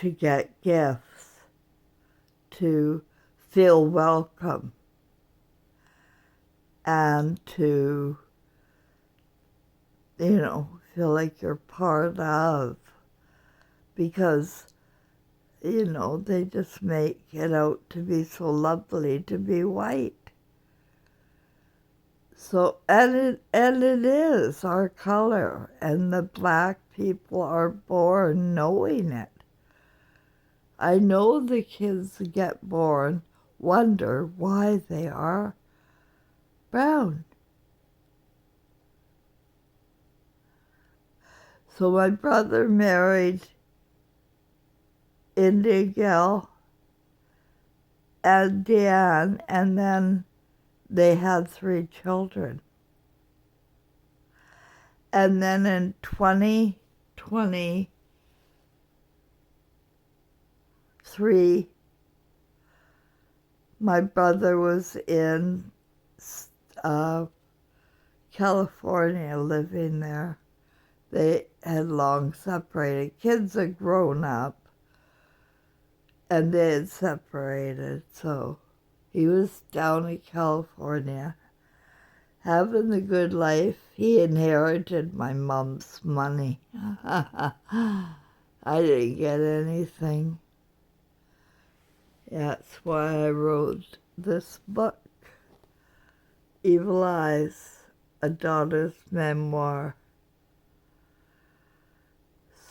to get gifts, to feel welcome, and to, feel like you're part of, because, they just make it out to be so lovely to be white. So, and it is our color, and the black people are born knowing it. I know the kids that get born wonder why they are brown. So my brother married Indian gal and Deanne, and then they had 3 children. And then in 2023, my brother was in California living there. They had long separated. Kids had grown up, and they had separated, so he was down in California having the good life. He inherited my mom's money. I didn't get anything. That's why I wrote this book, Evil Eyes, a daughter's memoir.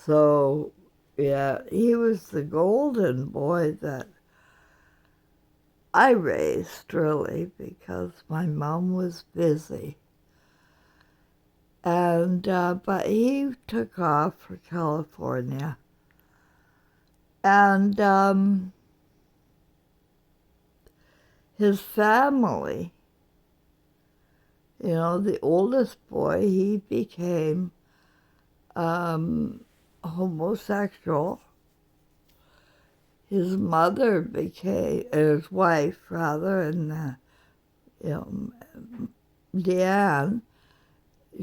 So, yeah, he was the golden boy that I raised, really, because my mom was busy. And, but he took off for California. And his family, the oldest boy, he became homosexual. His mother became, his wife rather, and Deanne,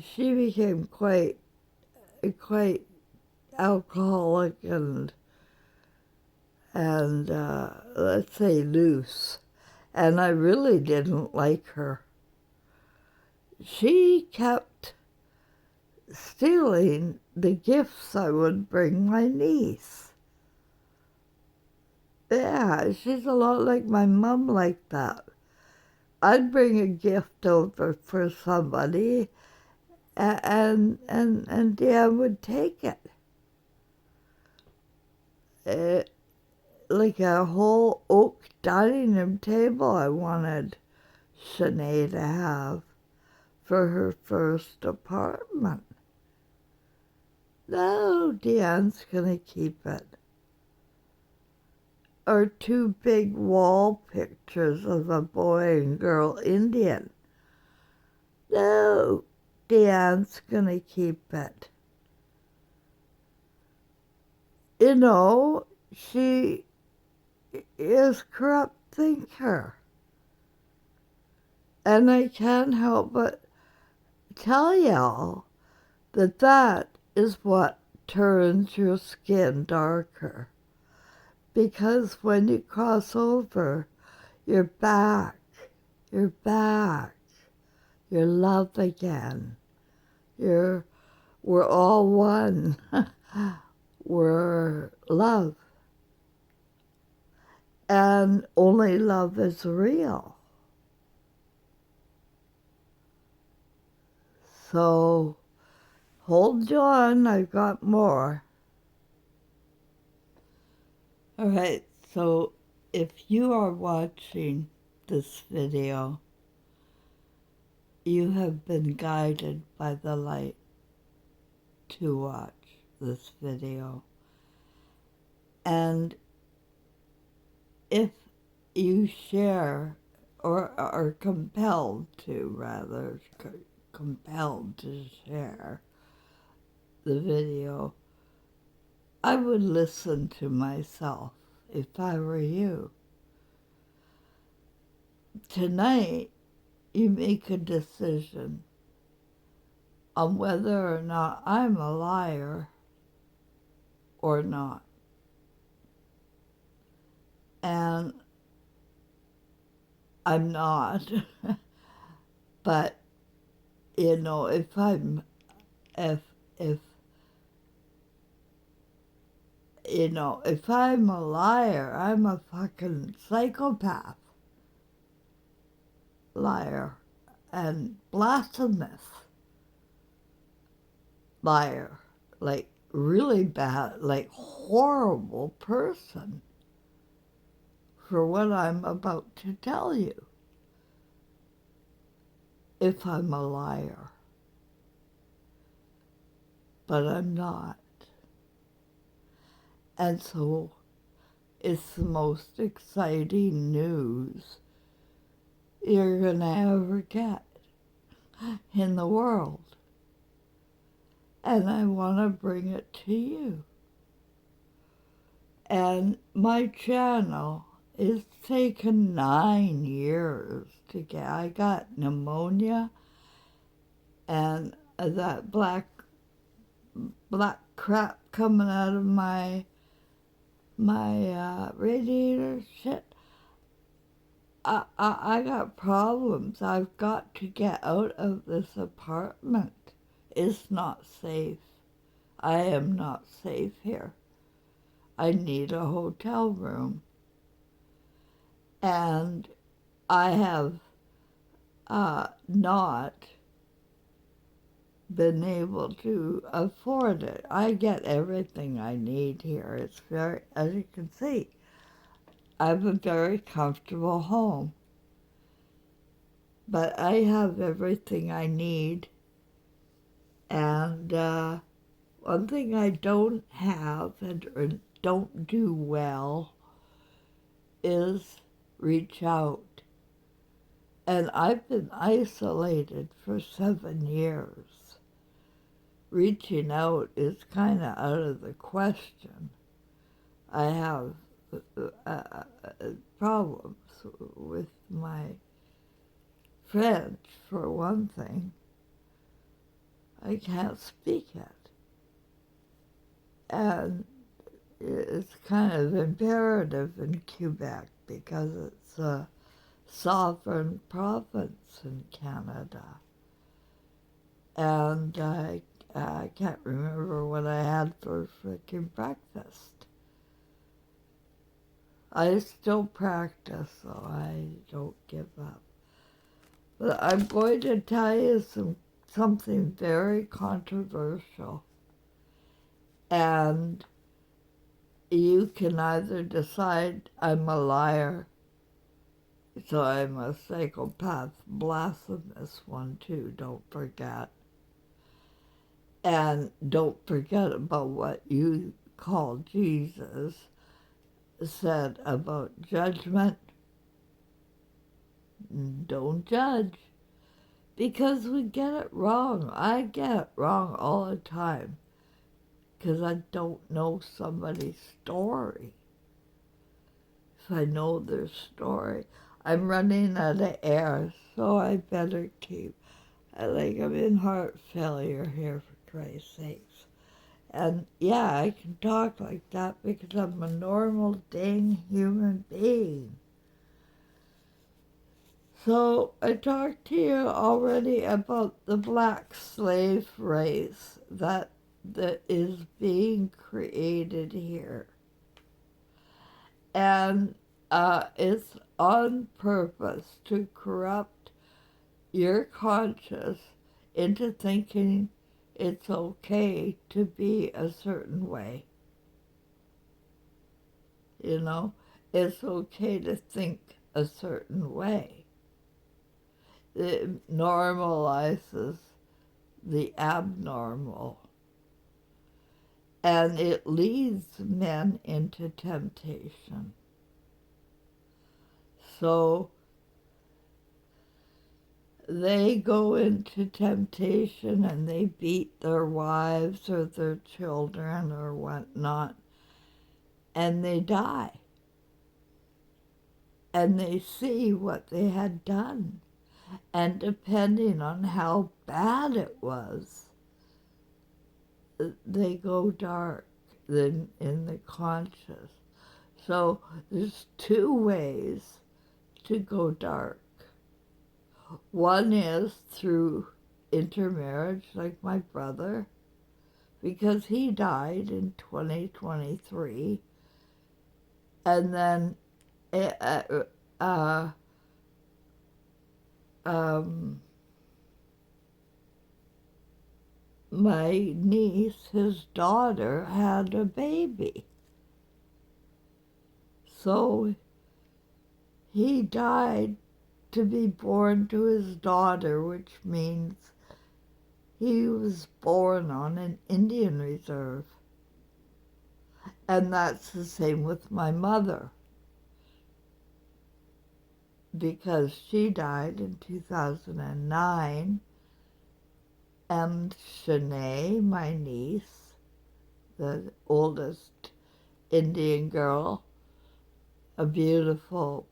she became quite alcoholic and let's say loose, and I really didn't like her. She kept stealing the gifts I would bring my niece. Yeah, she's a lot like my mom like that. I'd bring a gift over for somebody, and Dan would take it. Like a whole oak dining room table I wanted Shanae to have for her first apartment. No, Deanne's gonna keep it. Or 2 big wall pictures of a boy and girl Indian. No, Deanne's gonna keep it. She is a corrupt thinker. And I can't help but tell y'all that is what turns your skin darker. Because when you cross over, you're back. You're love again. We're all one. We're love. And only love is real. So hold on, I've got more. All right, so if you are watching this video, you have been guided by the light to watch this video. And if you share, or are compelled to share the video, I would listen to myself if I were you. Tonight, you make a decision on whether or not I'm a liar or not. And I'm not. But, you know, if I'm a liar, I'm a fucking psychopath liar and blasphemous liar, like really bad, like horrible person for what I'm about to tell you if I'm a liar. But I'm not. And so it's the most exciting news you're going to ever get in the world. And I want to bring it to you. And my channel, it's taken 9 years to get. I got pneumonia and that black crap coming out of my radiator shit. I got problems. I've got to get out of this apartment. It's not safe. I am not safe here. I need a hotel room. And I have not been able to afford it. I get everything I need here. It's very, as you can see, I have a very comfortable home. But I have everything I need. And one thing I don't have and don't do well is reach out. And I've been isolated for 7 years. Reaching out is kind of out of the question. I have problems with my French, for one thing. I can't speak it. And it's kind of imperative in Quebec because it's a sovereign province in Canada. And I can't remember what I had for frickin' breakfast. I still practice, so I don't give up. But I'm going to tell you something very controversial. And you can either decide I'm a liar, so I'm a psychopath, blasphemous one too, don't forget. And don't forget about what you call Jesus said about judgment. Don't judge, because we get it wrong. I get it wrong all the time because I don't know somebody's story. If I know their story, I'm running out of air, so I better keep. I'm in heart failure here, for Christ's sakes. And yeah, I can talk like that because I'm a normal dang human being. So I talked to you already about the black slave race that is being created here. And it's on purpose to corrupt your conscience into thinking it's okay to be a certain way. You know, it's okay to think a certain way. It normalizes the abnormal. And it leads men into temptation. So they go into temptation and they beat their wives or their children or whatnot, and they die. And they see what they had done. And depending on how bad it was, they go dark in the conscious. So there's two ways to go dark. One is through intermarriage, like my brother, because he died in 2023. And then my niece, his daughter, had a baby. So he died to be born to his daughter, which means he was born on an Indian reserve. And that's the same with my mother, because she died in 2009, and Shanae, my niece, the oldest Indian girl, a beautiful,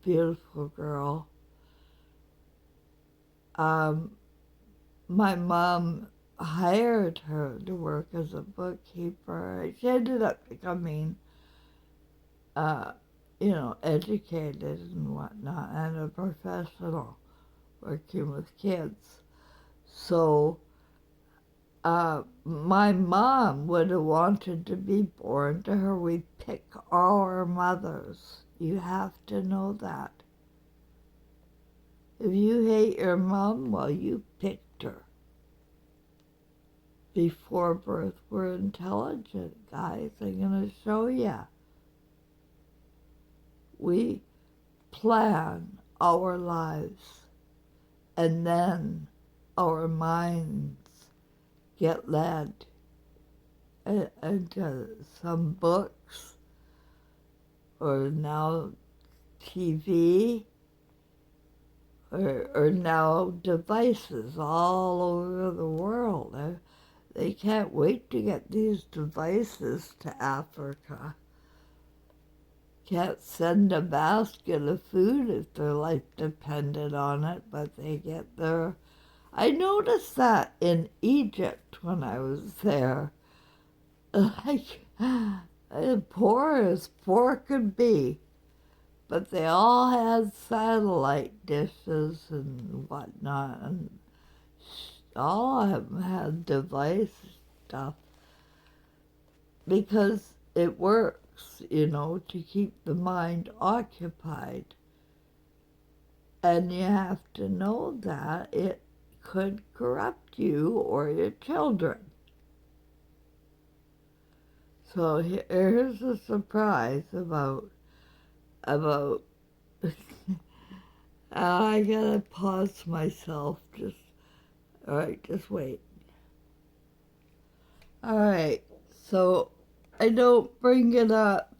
beautiful girl. My mom hired her to work as a bookkeeper. She ended up becoming, educated and whatnot, and a professional working with kids. So my mom would have wanted to be born to her. We pick our mothers. You have to know that. If you hate your mom, well, you picked her. Before birth, we're intelligent, guys. I'm going to show you. We plan our lives, and then our minds get led into some books, or now TV, or now devices all over the world. They can't wait to get these devices to Africa. Can't send a basket of food if their life depended on it, but they get their... I noticed that in Egypt when I was there. Like, poor as poor could be. But they all had satellite dishes and whatnot, and all of them had device stuff, because it works, to keep the mind occupied. And you have to know that it could corrupt you or your children. So here's a surprise about I gotta pause myself. All right, just wait. All right, so I don't bring it up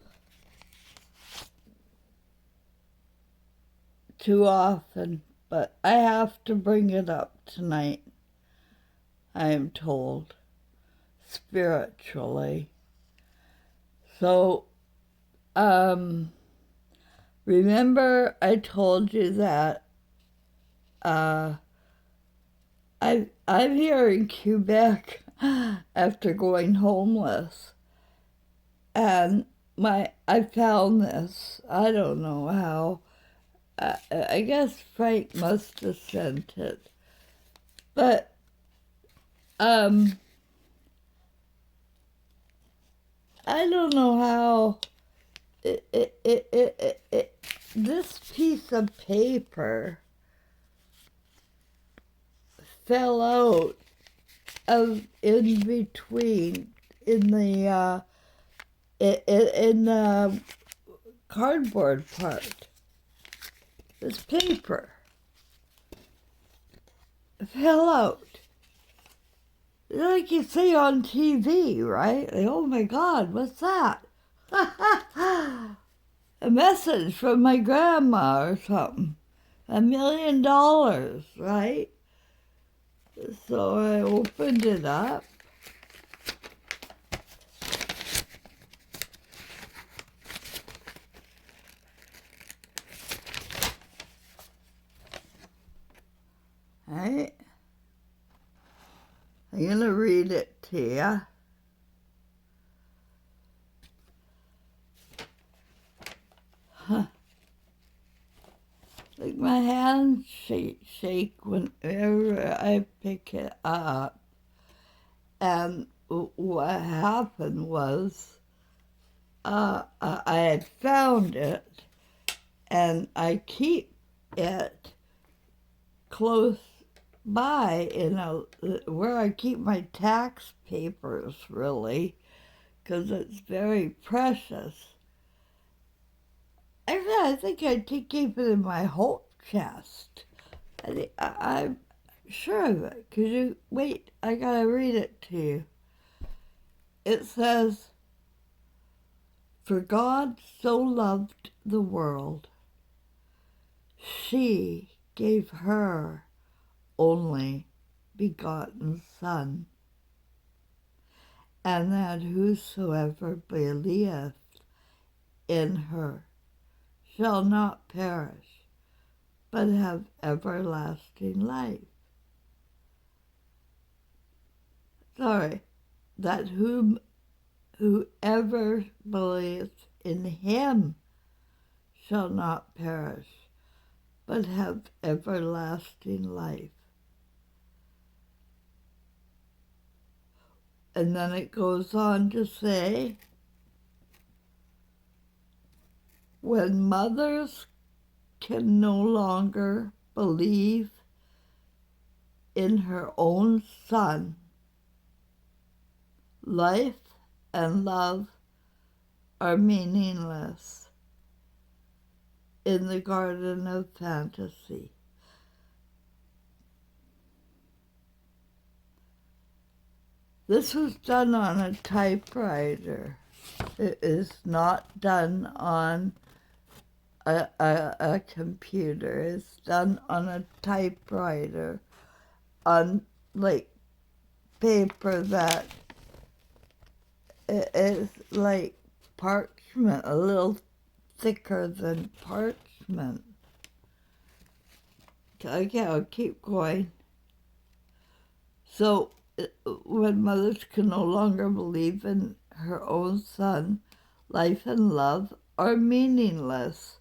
too often, but I have to bring it up tonight, I am told, spiritually. So, remember I told you that I'm here in Quebec after going homeless, and I found this. I don't know how. I guess Frank must have sent it, but I don't know how this piece of paper fell out of in between in the cardboard part. This paper fell out. Like you see on TV, right? Like, oh my God, what's that? A message from my grandma or something. $1 million, right? So I opened it up. Right? I'm going to read it to you. like my hands shake whenever I pick it up. And what happened was I had found it, and I keep it close by where I keep my tax papers, really, because it's very precious. Actually, I think I keep it in my hope chest. I'm sure of it. Could you wait? I gotta read it to you. It says, "For God so loved the world, she gave her only begotten Son, and that whosoever believeth in her shall not perish, but have everlasting life." Sorry, that whoever believeth in him shall not perish, but have everlasting life. And then it goes on to say, when mothers can no longer believe in her own son, life and love are meaningless in the garden of fantasy. This was done on a typewriter. It is not done on a computer. It's done on a typewriter, on like paper that is like parchment, a little thicker than parchment. Okay, I'll keep going. So when mothers can no longer believe in her own son, life and love are meaningless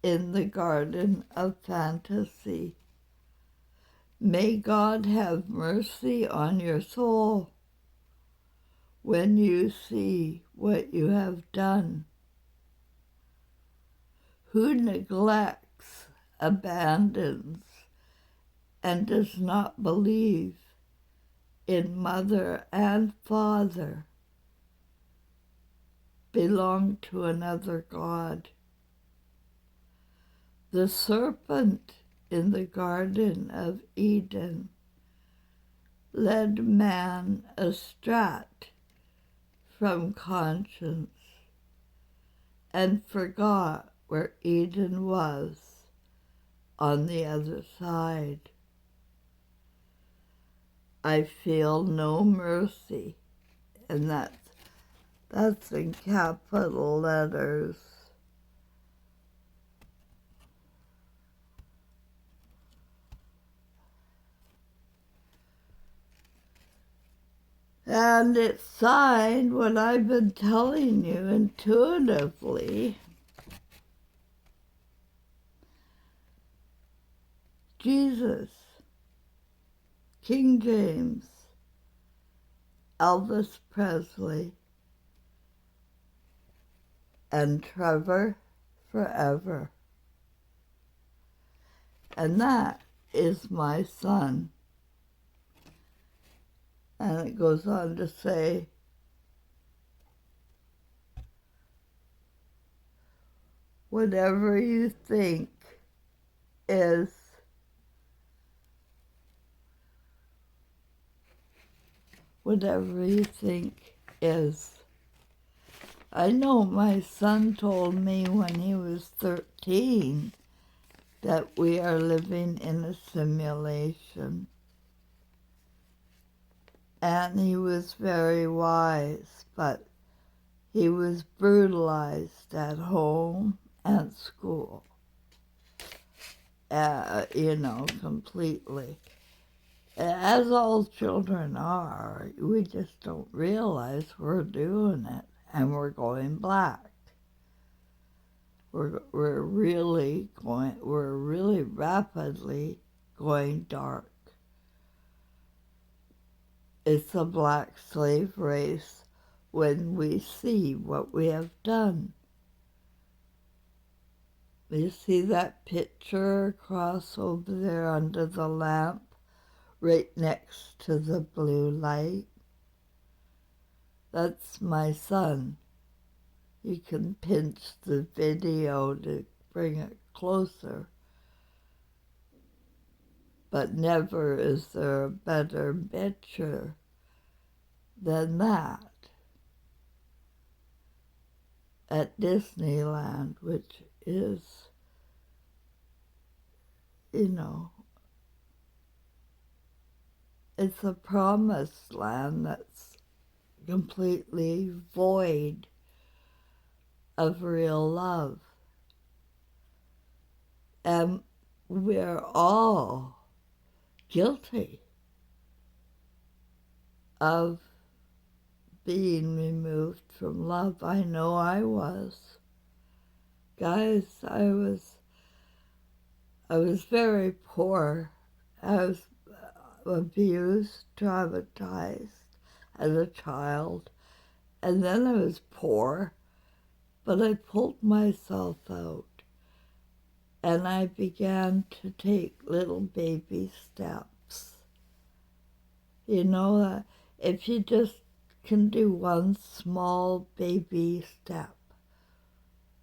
in the garden of fantasy. May God have mercy on your soul when you see what you have done. Who neglects, abandons, and does not believe in mother and father belong to another God. The serpent in the Garden of Eden led man astray from conscience and forgot where Eden was on the other side. I feel no mercy, and that's in capital letters. And it's signed what I've been telling you intuitively. Jesus, King James, Elvis Presley, and Trevor forever. And that is my son. And it goes on to say, whatever you think is whatever you think is. I know my son told me when he was 13 that we are living in a simulation. And he was very wise, but he was brutalized at home and school, completely. As all children are, we just don't realize we're doing it, and we're going black. we're really rapidly going dark. It's a black slave race when we see what we have done. You see that picture across over there under the lamp, right next to the blue light? That's my son. You can pinch the video to bring it closer. But never is there a better picture than that at Disneyland, which is, it's a promised land that's completely void of real love. And we're all guilty of being removed from love. I know I was. Guys, I was very poor. I was abused, traumatized as a child. And then I was poor, but I pulled myself out. And I began to take little baby steps. If you just can do one small baby step,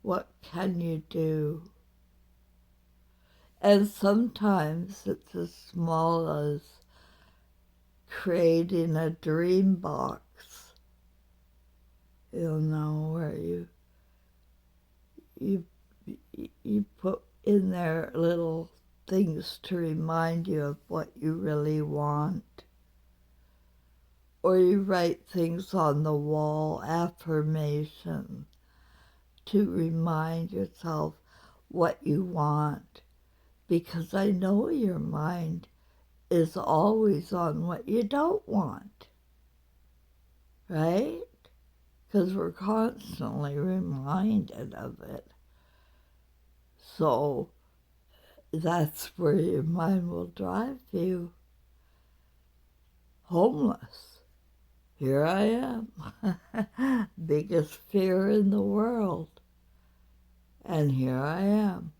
what can you do? And sometimes it's as small as creating a dream box, where you put in there little things to remind you of what you really want. Or you write things on the wall, affirmation, to remind yourself what you want. Because I know your mind is always on what you don't want, right? Because we're constantly reminded of it. So that's where your mind will drive you. Homeless. Here I am. Biggest fear in the world. And here I am.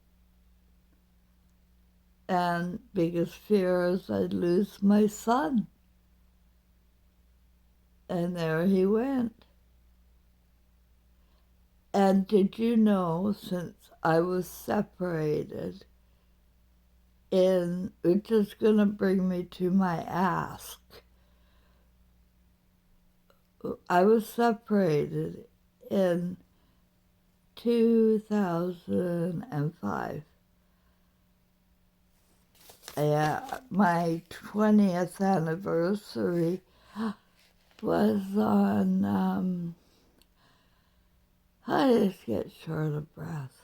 And biggest fear is I'd lose my son. And there he went. And did you know, since I was separated, which is going to bring me to my ask, I was separated in 2005. Yeah, my 20th anniversary was on, I just get short of breath.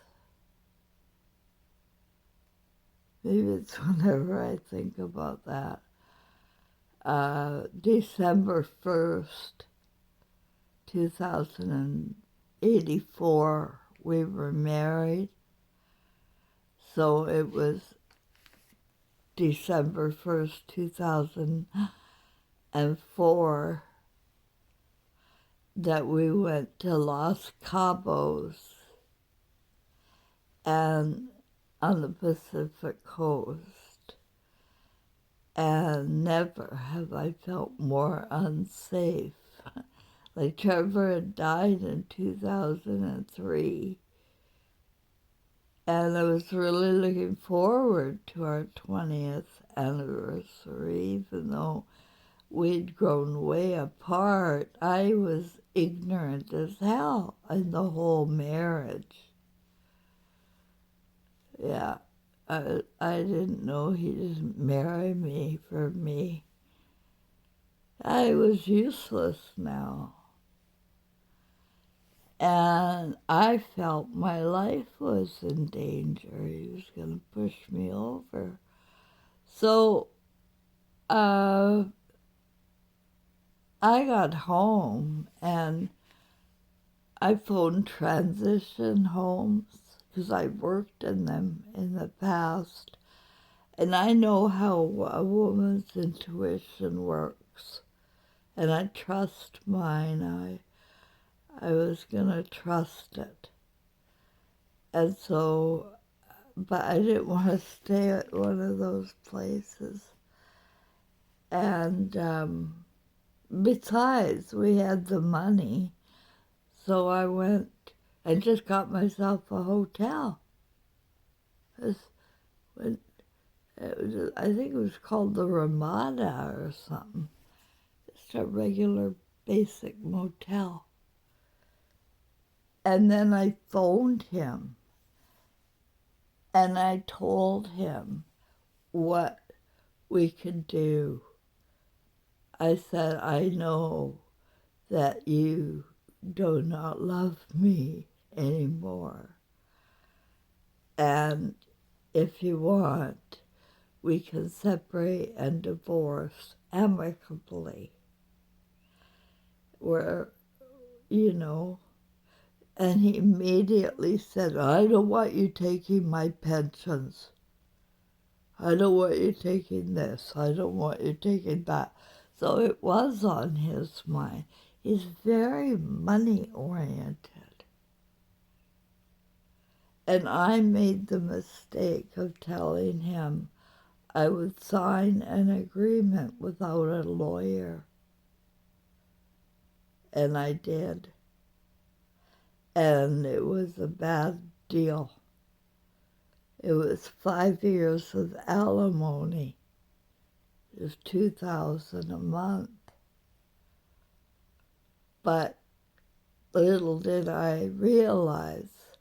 Maybe it's whenever I think about that. December 1st, 2084, we were married. So it was December 1st, 2004, that we went to Los Cabos and on the Pacific coast. And never have I felt more unsafe. Like Trevor had died in 2003. And I was really looking forward to our 20th anniversary, even though we'd grown way apart. I was ignorant as hell in the whole marriage. Yeah, I didn't know he didn't marry me for me. I was useless now. And I felt my life was in danger. He was going to push me over. So I got home and I phoned transition homes because I worked in them in the past. And I know how a woman's intuition works. And I trust mine. I was going to trust it. And so, but I didn't want to stay at one of those places. And besides, we had the money. So I went and just got myself a hotel. When I think it was called the Ramada or something. Just a regular basic motel. And then I phoned him and I told him what we could do. I said, I know that you do not love me anymore. And if you want, we can separate and divorce amicably. Where, you know, and he immediately said, I don't want you taking my pensions. I don't want you taking this. I don't want you taking that. So it was on his mind. He's very money-oriented. And I made the mistake of telling him I would sign an agreement without a lawyer. And I did. And it was a bad deal. It was 5 years of alimony. It was $2,000 a month. But little did I realize,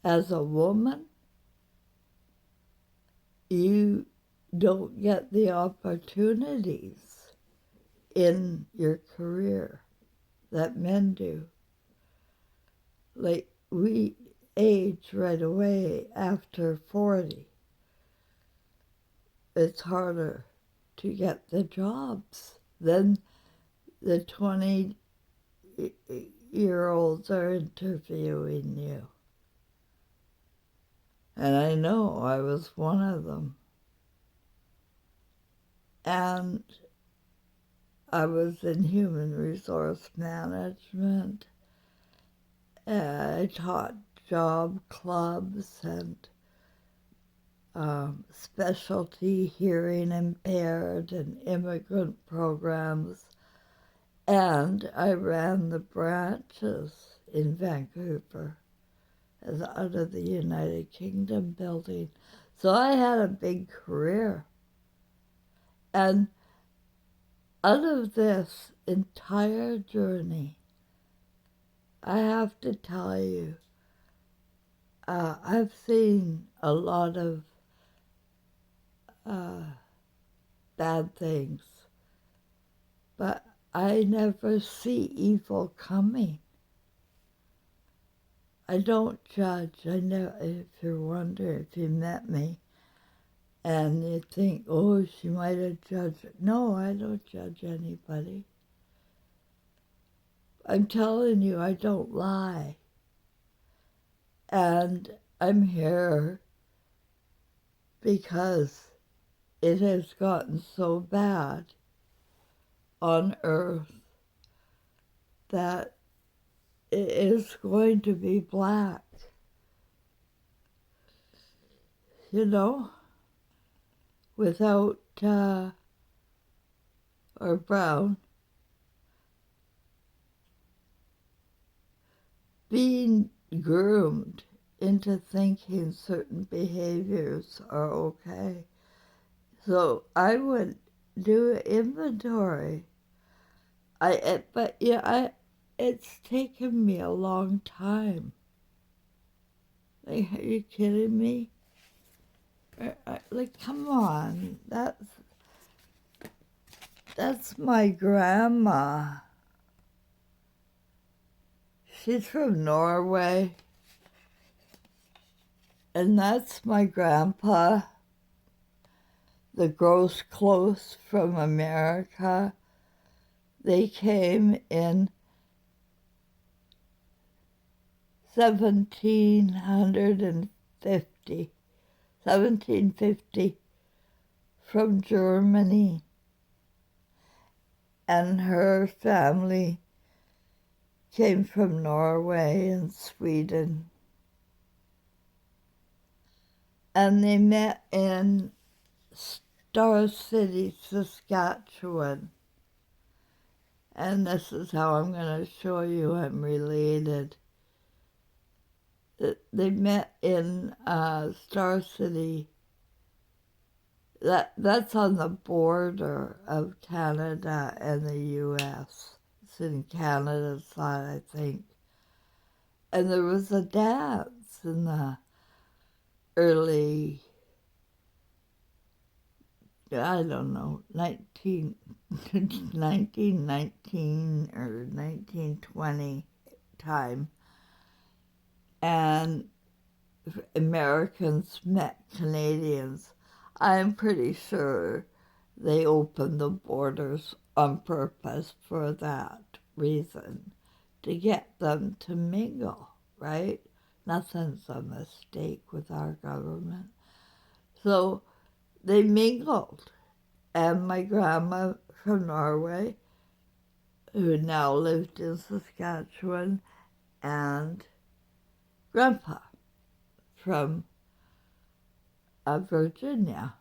as a woman, you don't get the opportunities in your career that men do. Like, we age right away after 40. It's harder to get the jobs. Then the 20-year-olds are interviewing you. And I know I was one of them. And I was in human resource management. I taught job clubs and specialty hearing impaired and immigrant programs. And I ran the branches in Vancouver as out of the United Kingdom building. So I had a big career. And out of this entire journey, I have to tell you, I've seen a lot of bad things, but I never see evil coming. I don't judge. I know, if you're wondering, if you met me and you think, oh, she might have judged. No, I don't judge anybody. I'm telling you, I don't lie. And I'm here because it has gotten so bad on Earth that it is going to be black. You know? Without, or brown. Being groomed into thinking certain behaviors are okay. So I would do an inventory. It's taken me a long time. Like, are you kidding me? Like, come on, that's my grandma. She's from Norway. And that's my grandpa, the gross close from America. They came in 1750 from Germany, and her family came from Norway and Sweden. And they met in Star City, Saskatchewan. And this is how I'm going to show you I'm related. They met in Star City. That's on the border of Canada and the U.S. It's in Canada's side, I think. And there was a dance in the early, I don't know, 1919 or 1920 time. And Americans met Canadians. I'm pretty sure they opened the borders on purpose for that reason, to get them to mingle, right? Nothing's a mistake with our government. So they mingled. And my grandma from Norway, who now lived in Saskatchewan, and Grandpa from Virginia.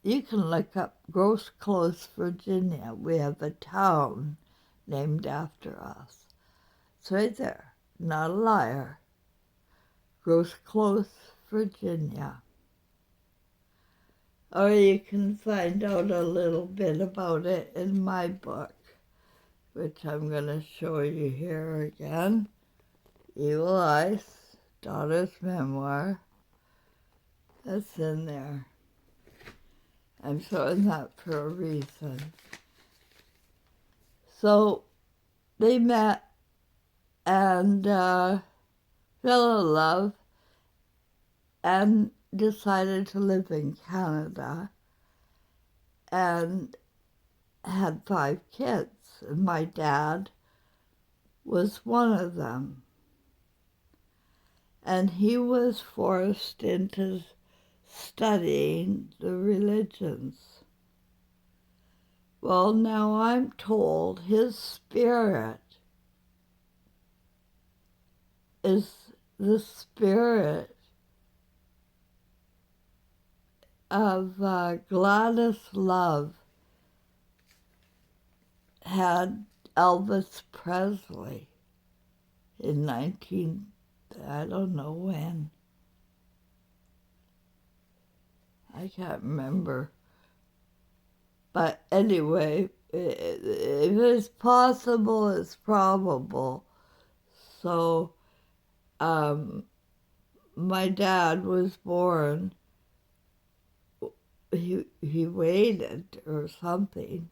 You can look up Grosse Close, Virginia. We have a town named after us. It's right there, not a liar. Grosse Close, Virginia. Or you can find out a little bit about it in my book, which I'm going to show you here again. Evil Ice, Daughter's Memoir. That's in there. I'm showing that for a reason. So they met and fell in love and decided to live in Canada and had 5 kids. And my dad was one of them. And he was forced into studying the religions. Well, now I'm told his spirit is the spirit of Gladys Love had Elvis Presley in I don't know when. I can't remember. But anyway, if it's possible, it's probable. So my dad was born, he waited or something,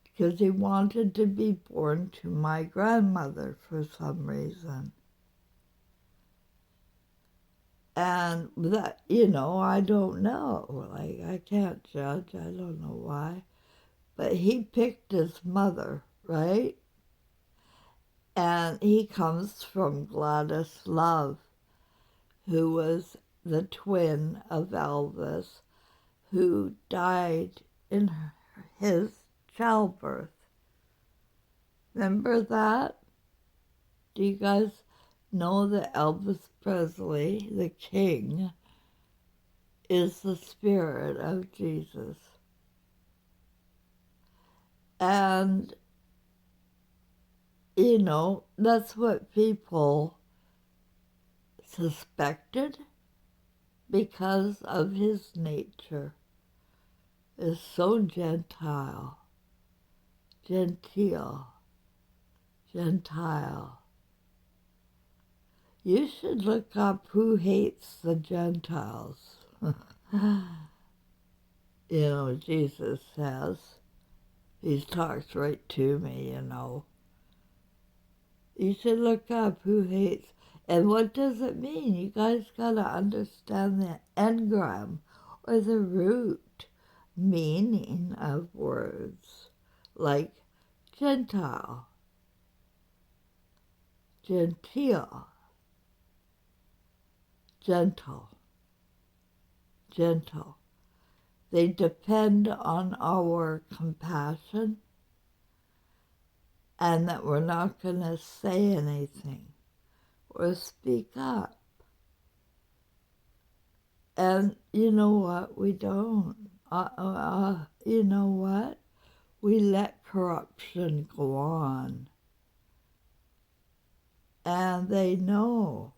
because he wanted to be born to my grandmother for some reason. And that, I don't know. Like, I can't judge. I don't know why. But he picked his mother, right? And he comes from Gladys Love, who was the twin of Elvis, who died in his childbirth. Remember that? Do you guys know that Elvis Presley, the king, is the spirit of Jesus? And, that's what people suspected because of his nature. Is so gentile. You should look up who hates the Gentiles. Jesus says. He talks right to me, You should look up who hates. And what does it mean? You guys got to understand the engram, or the root meaning of words, like Gentile, genteel. gentle, gentle. They depend on our compassion and that we're not going to say anything or speak up. And you know what? We don't. You know what? We let corruption go on. And they know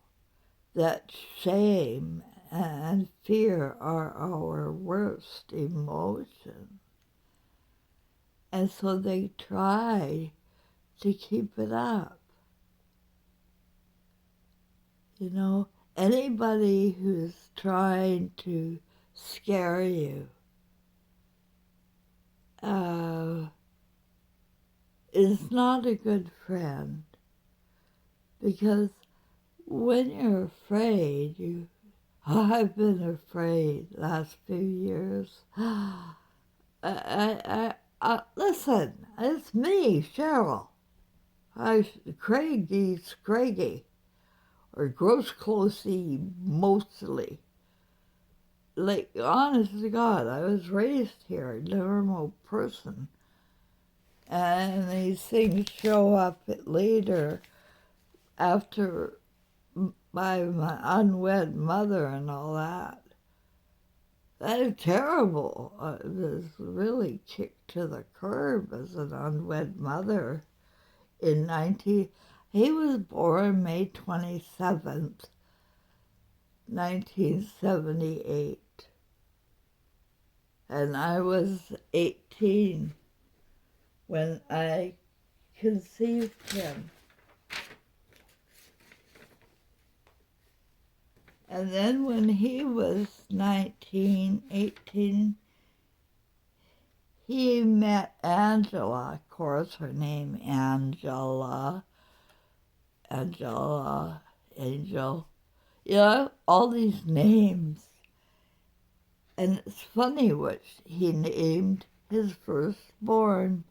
that shame and fear are our worst emotions. And so they try to keep it up. You know, anybody who's trying to scare you is not a good friend, because when you're afraid, I've been afraid last few years. Listen, it's me, Cheryl. Craigie, or gross closey mostly. Like, honest to God, I was raised here, a normal person. And these things show up later after my unwed mother and all that. That is terrible. It was really kicked to the curb as an unwed mother in he was born May 27th, 1978. And I was 18 when I conceived him. And then when he was 19, 18, he met Angela, of course, her name Angela, Angel, all these names. And it's funny what he named his firstborn.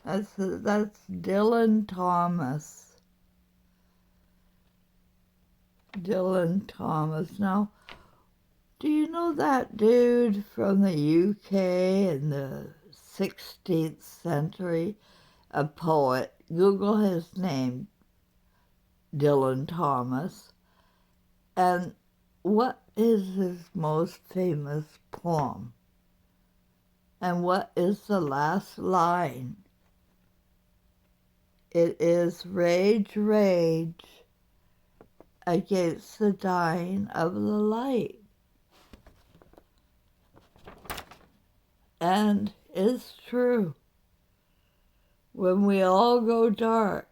That's Dylan Thomas. Dylan Thomas. Now, do you know that dude from the UK in the 16th century? A poet. Google his name, Dylan Thomas. And what is his most famous poem? And what is the last line? It is rage, rage against the dying of the light. And it's true. When we all go dark,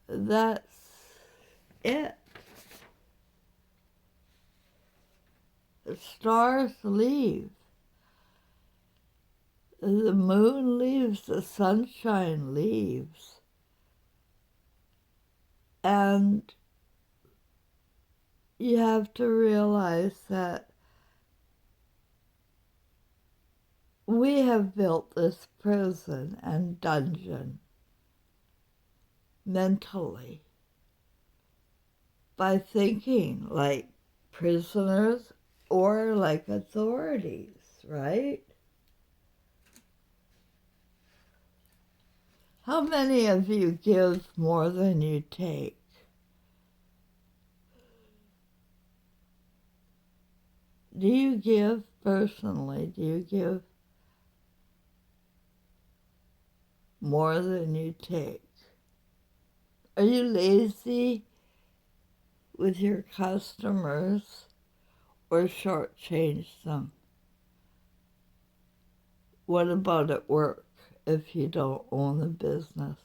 that's it. The stars leave. The moon leaves, the sunshine leaves. And you have to realize that we have built this prison and dungeon mentally by thinking like prisoners or like authorities, right? How many of you give more than you take? Do you give personally? Do you give more than you take? Are you lazy with your customers or shortchange them? What about at work if you don't own a business?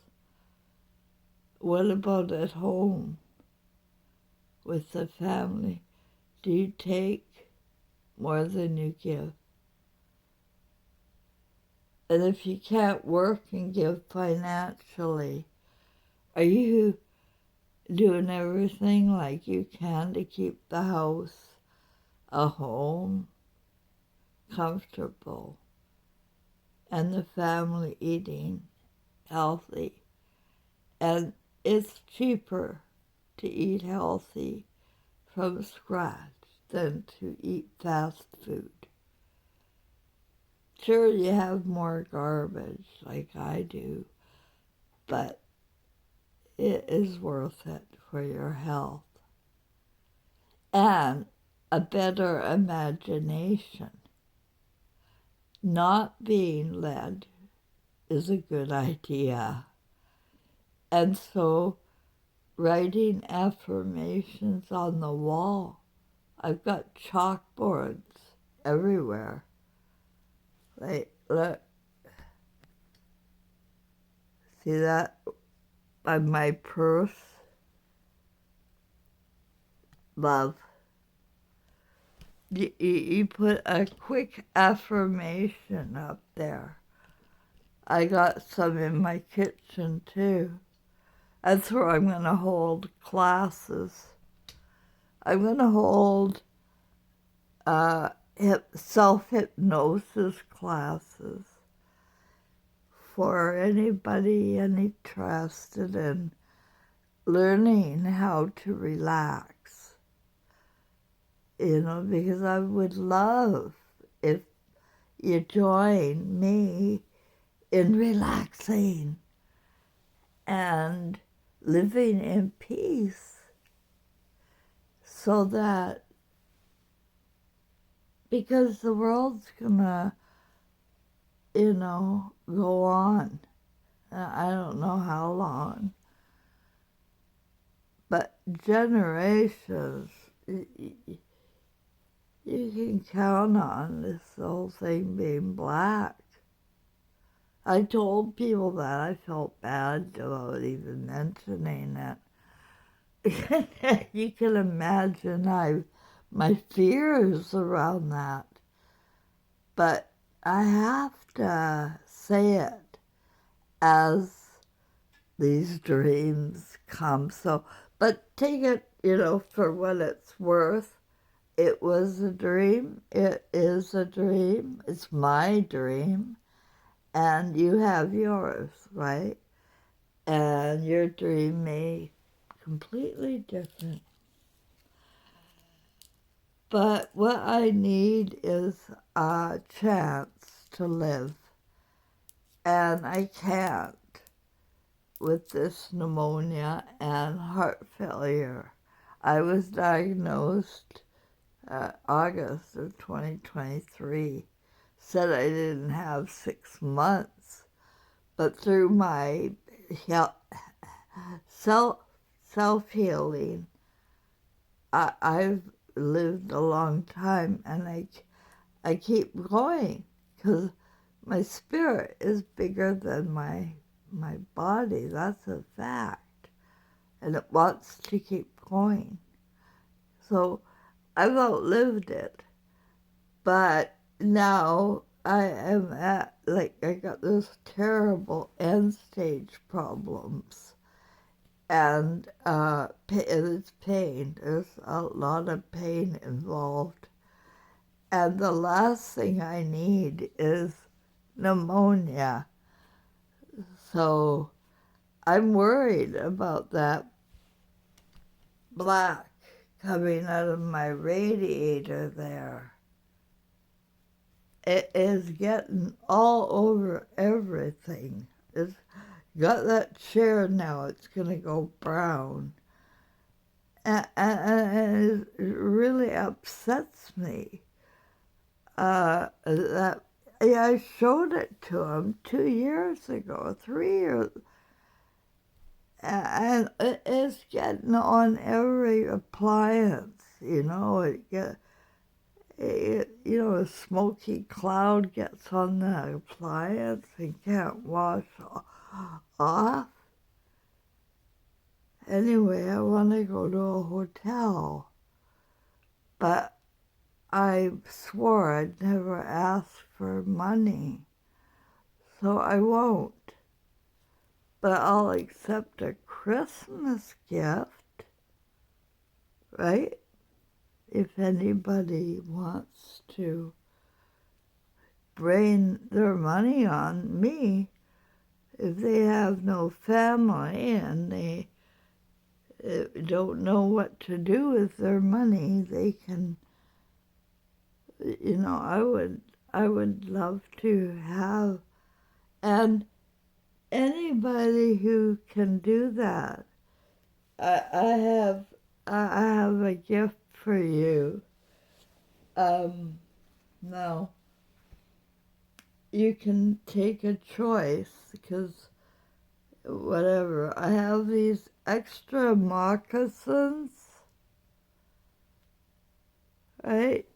What about at home with the family? Do you take more than you give? And if you can't work and give financially, are you doing everything like you can to keep the house, a home, comfortable, and the family eating healthy? And it's cheaper to eat healthy from scratch than to eat fast food. Sure, you have more garbage like I do, but it is worth it for your health. And a better imagination. Not being led is a good idea. And so writing affirmations on the wall. I've got chalkboards everywhere. Like, look, see that on my purse? Love. You put a quick affirmation up there. I got some in my kitchen too. That's where I'm going to hold classes. I'm going to hold self-hypnosis classes for anybody interested in learning how to relax. You know, because I would love if you join me in relaxing and living in peace, so that, because the world's gonna, go on. I don't know how long, but generations, you can count on this whole thing being black. I told people that. I felt bad about even mentioning it. You can imagine my fears around that. But I have to say it as these dreams come. So, but take it, for what it's worth. It was a dream. It is a dream. It's my dream. And you have yours, right? And your dream may be completely different. But what I need is a chance to live. And I can't with this pneumonia and heart failure. I was diagnosed August of 2023. Said I didn't have 6 months, but through my self-healing, I've lived a long time, and I keep going because my spirit is bigger than my body. That's a fact, and it wants to keep going. So I've outlived it, but now I am I got this terrible end-stage problems, and it's pain. There's a lot of pain involved. And the last thing I need is pneumonia. So I'm worried about that black coming out of my radiator there. It is getting all over everything. It's got that chair now. It's going to go brown. And it really upsets me that I showed it to him 2 years ago, 3 years, and it's getting on every appliance, a smoky cloud gets on the appliance and can't wash off. Anyway, I want to go to a hotel, but I swore I'd never ask for money, so I won't. But I'll accept a Christmas gift, right? If anybody wants to bring their money on me, if they have no family and don't know what to do with their money. They can, I would love to have, and anybody who can do that, I have a gift for you. Now, you can take a choice, because whatever, I have these extra moccasins, right?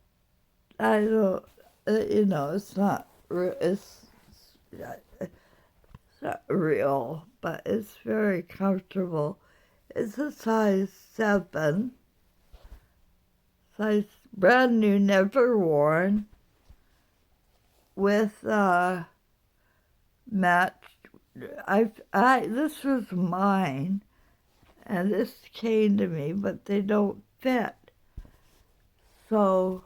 I don't, it's not, it's not real, but it's very comfortable. It's a size 7, size brand new, never worn, with matched. This was mine, and this came to me, but they don't fit. So,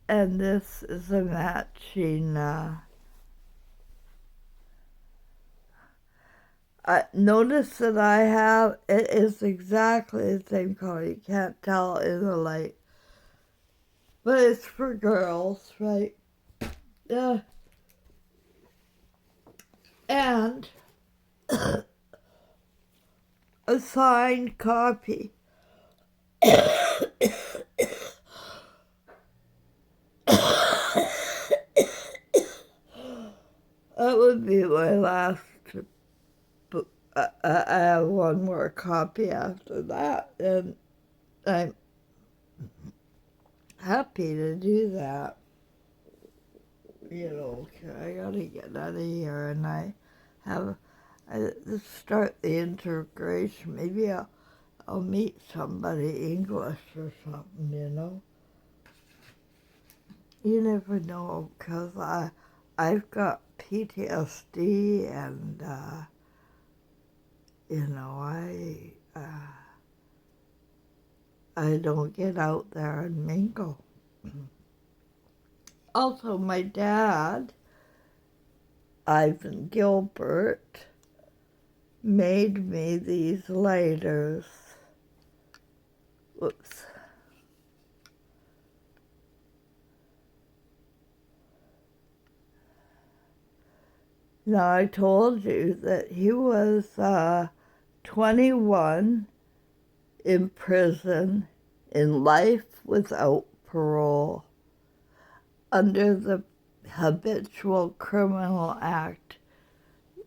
and this is a matching. Notice that I have, it is exactly the same color. You can't tell in the light. But it's for girls, right? Yeah. And a signed copy. That would be my last book. I have one more copy after that, and I'm happy to do that. I gotta get out of here, and I start the integration. Maybe I'll meet somebody English or something. You never know, because I've got PTSD, and I don't get out there and mingle. Also, my dad, Ivan Gilbert, made me these lighters. Whoops. Now, I told you that he was 21 in prison, in life without parole, under the Habitual Criminal Act.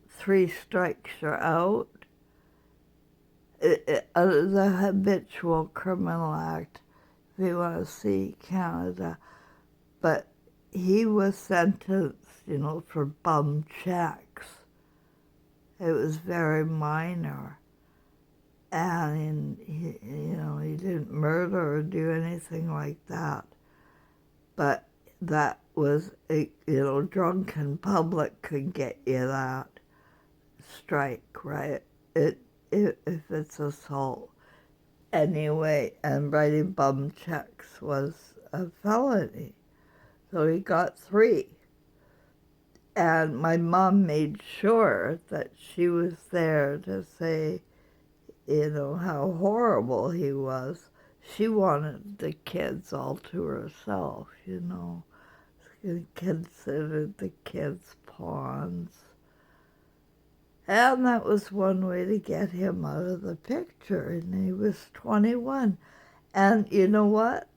3 strikes are out. Under the Habitual Criminal Act, if you want to see Canada. But he was sentenced, for bum checks. It was very minor. And he didn't murder or do anything like that. But that was, drunken public could get you that strike, right? If it's assault. Anyway, and writing bum checks was a felony. So he got 3. And my mom made sure that she was there to say, how horrible he was. She wanted the kids all to herself, She considered the kids pawns. And that was one way to get him out of the picture. And he was 21. And you know what?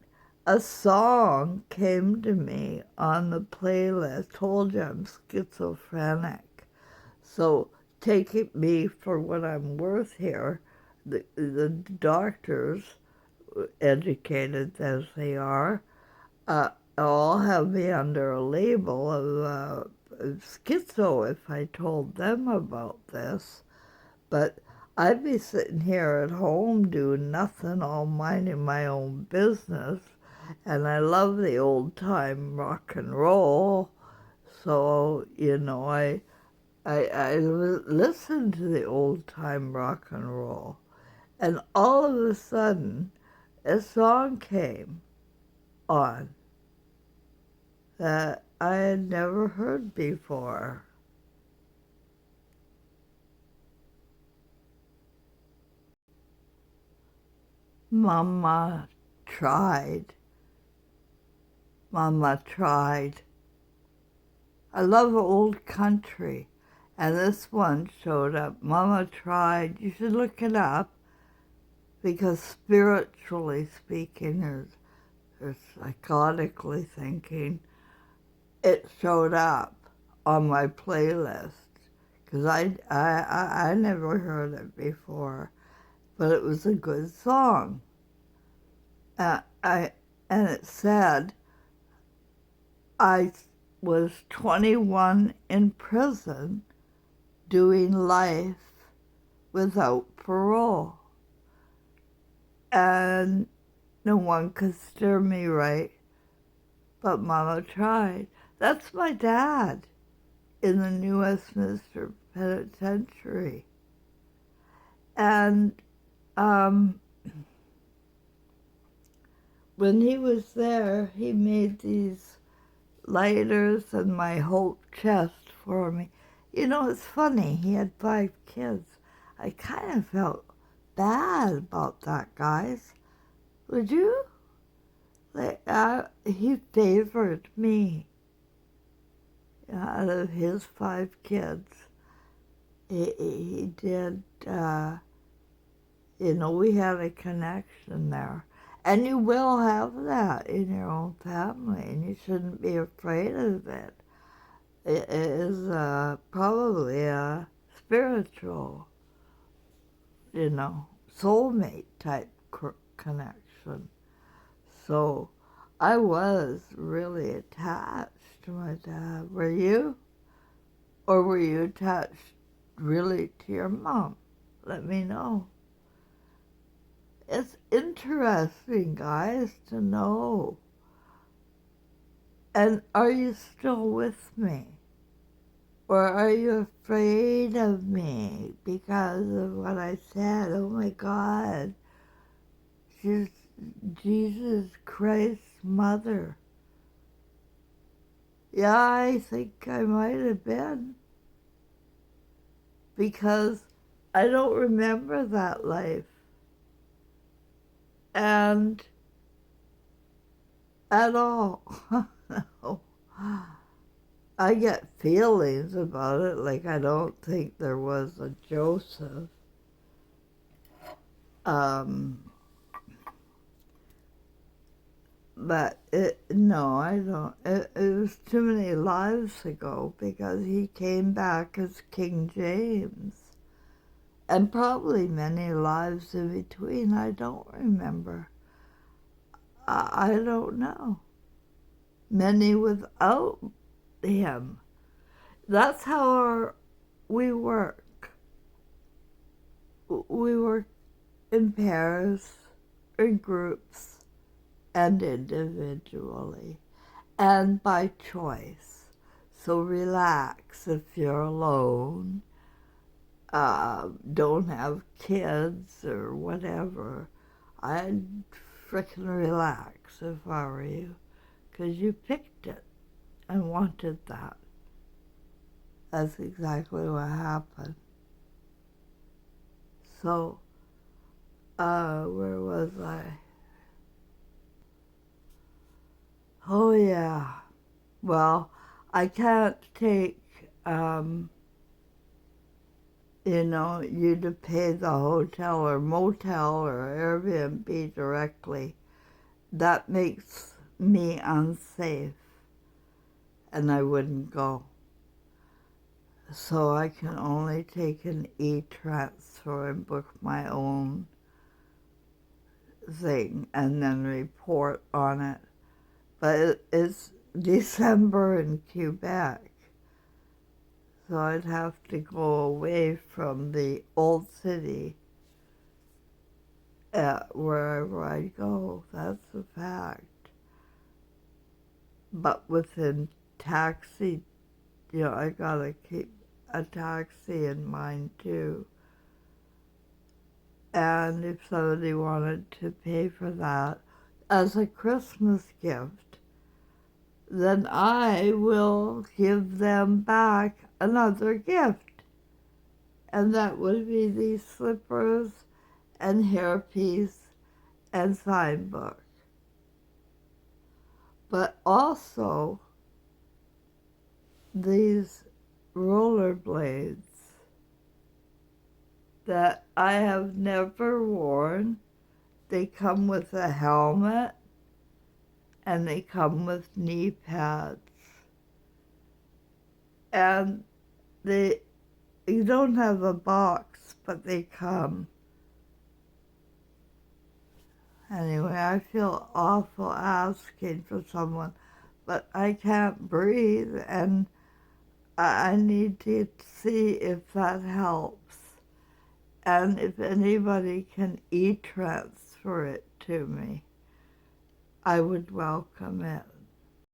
A song came to me on the playlist. Told you I'm schizophrenic. So take me for what I'm worth here. The doctors, educated as they are, all have me under a label of schizo if I told them about this. But I'd be sitting here at home doing nothing, all minding my own business. And I love the old-time rock and roll. So, I listen to the old-time rock and roll. And all of a sudden, a song came on that I had never heard before. Mama tried. Mama tried. I love old country, and this one showed up. Mama tried. You should look it up, because spiritually speaking, or psychotically thinking, it showed up on my playlist, because I never heard it before, but it was a good song. And it said, I was 21 in prison doing life without parole, and no one could steer me right, but Mama tried. That's my dad in the New Westminster Penitentiary. And when he was there, he made these lighters and my whole chest for me. You know, it's funny, he had 5 kids. I kind of felt bad about that, guys. Would you? He favored me out of his 5 kids. He did, we had a connection there. And you will have that in your own family, and you shouldn't be afraid of it. It is probably a spiritual, soulmate type connection. So I was really attached to my dad. Were you? Or were you attached really to your mom? Let me know. It's interesting, guys, to know. And are you still with me? Or are you afraid of me because of what I said? Oh my God, she's Jesus Christ's mother. Yeah, I think I might have been. Because I don't remember that life. And at all. No. I get feelings about it, like I don't think there was a Joseph. But no, I don't. It was too many lives ago, because he came back as King James. And probably many lives in between. I don't remember. I don't know. Many without him. That's how we work. We work in pairs, in groups, and individually, and by choice. So relax if you're alone, don't have kids or whatever. I'd frickin' relax if I were you, because you picked it and wanted that. That's exactly what happened. So, where was I? Oh, yeah. Well, I can't take, you to pay the hotel or motel or Airbnb directly. That makes me unsafe, and I wouldn't go. So I can only take an e-transfer and book my own thing and then report on it. But it's December in Quebec, so I'd have to go away from the old city wherever I go. That's a fact. But within taxi, I gotta keep a taxi in mind too. And if somebody wanted to pay for that as a Christmas gift, then I will give them back another gift. And that would be these slippers and hairpiece and sign book. But also these rollerblades that I have never worn. They come with a helmet and they come with knee pads. And you don't have a box, but they come. Anyway, I feel awful asking for someone, but I can't breathe, and I need to see if that helps. And if anybody can e-transfer it to me, I would welcome it.